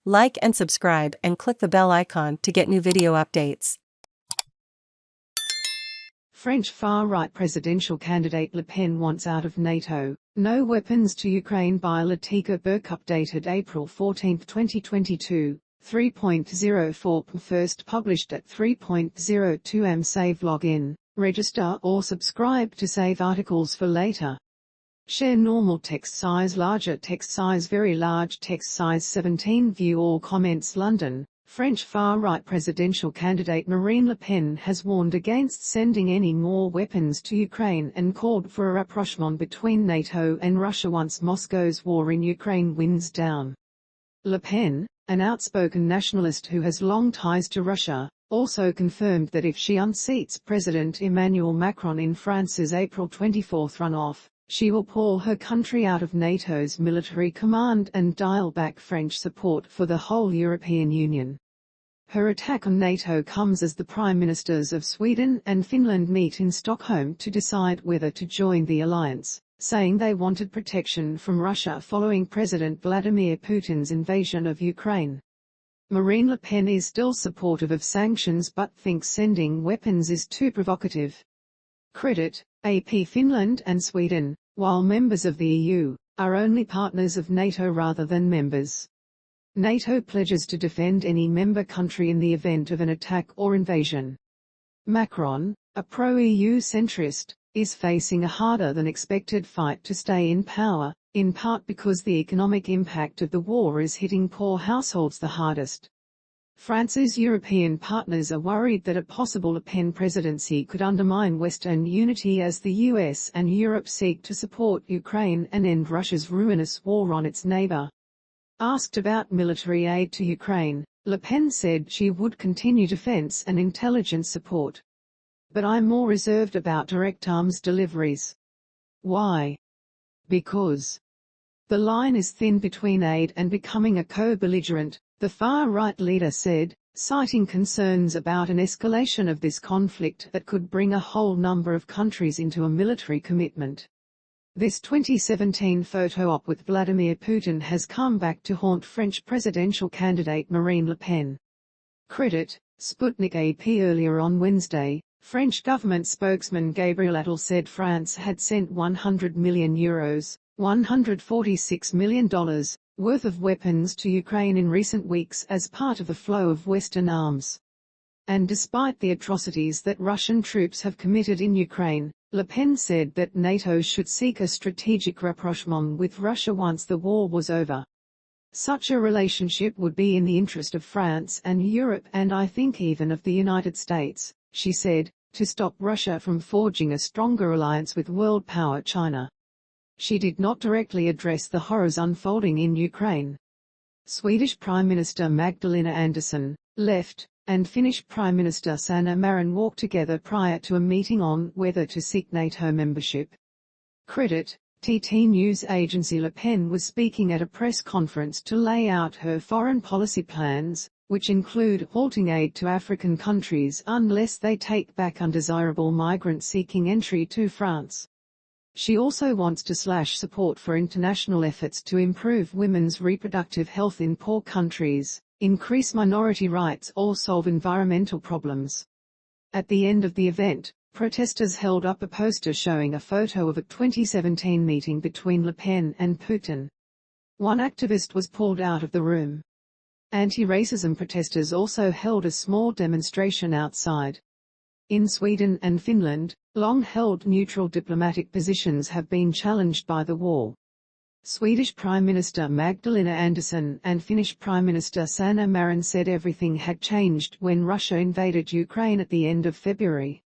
Like and subscribe and click the bell icon to get new video updates. French far-right presidential candidate Le Pen wants out of NATO. No weapons to Ukraine by Latika Burke, updated April 14, 2022, 3.04 first published at 3.02 am. Save login, register or subscribe to save articles for later. Share normal text size, larger text size, very large text size 17. View all comments. London. French far-right presidential candidate Marine Le Pen has warned against sending any more weapons to Ukraine and called for a rapprochement between NATO and Russia once Moscow's war in Ukraine winds down. Le Pen, an outspoken nationalist who has long ties to Russia, also confirmed that if she unseats President Emmanuel Macron in France's April 24 runoff, she will pull her country out of NATO's military command and dial back French support for the whole European Union. Her attack on NATO comes as the Prime Ministers of Sweden and Finland meet in Stockholm to decide whether to join the alliance, saying they wanted protection from Russia following President Vladimir Putin's invasion of Ukraine. Marine Le Pen is still supportive of sanctions but thinks sending weapons is too provocative. Credit, AP. Finland and Sweden, while members of the EU, are only partners of NATO rather than members. NATO pledges to defend any member country in the event of an attack or invasion. Macron, a pro-EU centrist, is facing a harder than expected fight to stay in power, in part because the economic impact of the war is hitting poor households the hardest. France's European partners are worried that a possible Le Pen presidency could undermine Western unity as the US and Europe seek to support Ukraine and end Russia's ruinous war on its neighbor. Asked about military aid to Ukraine, Le Pen said she would continue defense and intelligence support. But I'm more reserved about direct arms deliveries. Why? Because the line is thin between aid and becoming a co-belligerent, the far-right leader said, citing concerns about an escalation of this conflict that could bring a whole number of countries into a military commitment. This 2017 photo op with Vladimir Putin has come back to haunt French presidential candidate Marine Le Pen. Credit, Sputnik AP. Earlier on Wednesday, French government spokesman Gabriel Attal said France had sent €100 million, $146 million, worth of weapons to Ukraine in recent weeks as part of the flow of Western arms. And despite the atrocities that Russian troops have committed in Ukraine, Le Pen said that NATO should seek a strategic rapprochement with Russia once the war was over. Such a relationship would be in the interest of France and Europe and I think even of the United States, she said, to stop Russia from forging a stronger alliance with world power China. She did not directly address the horrors unfolding in Ukraine. Swedish Prime Minister Magdalena Andersson, left, and Finnish Prime Minister Sanna Marin walked together prior to a meeting on whether to seek NATO membership. Credit, TT news agency. Le Pen was speaking at a press conference to lay out her foreign policy plans, which include halting aid to African countries unless they take back undesirable migrants seeking entry to France. She also wants to slash support for international efforts to improve women's reproductive health in poor countries, increase minority rights or solve environmental problems. At the end of the event, protesters held up a poster showing a photo of a 2017 meeting between Le Pen and Putin. One activist was pulled out of the room. Anti-racism protesters also held a small demonstration outside. In Sweden and Finland, long-held neutral diplomatic positions have been challenged by the war. Swedish Prime Minister Magdalena Andersson and Finnish Prime Minister Sanna Marin said everything had changed when Russia invaded Ukraine at the end of February.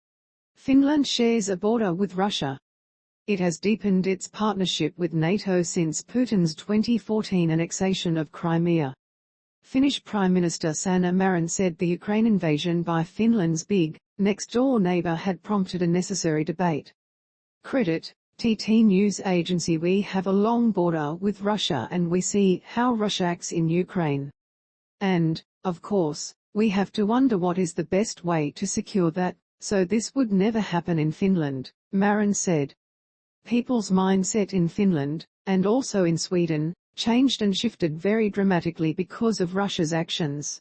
Finland shares a border with Russia. It has deepened its partnership with NATO since Putin's 2014 annexation of Crimea. Finnish Prime Minister Sanna Marin said the Ukraine invasion by Finland's big, next-door neighbor had prompted a necessary debate. Credit, TT news agency. We have a long border with Russia and we see how Russia acts in Ukraine. And, of course, we have to wonder what is the best way to secure that, so this would never happen in Finland, Marin said. People's mindset in Finland, and also in Sweden, changed and shifted very dramatically because of Russia's actions.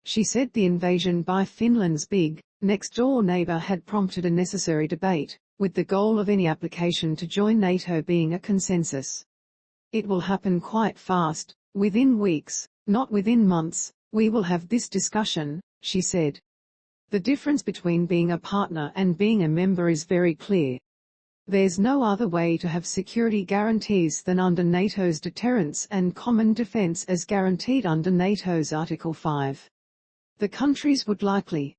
She said the invasion by Finland's big, next-door neighbor had prompted a necessary debate, with the goal of any application to join NATO being a consensus. It will happen quite fast, within weeks, not within months. We will have this discussion, she said. The difference between being a partner and being a member is very clear. There's no other way to have security guarantees than under NATO's deterrence and common defense as guaranteed under NATO's Article 5. The countries would likely,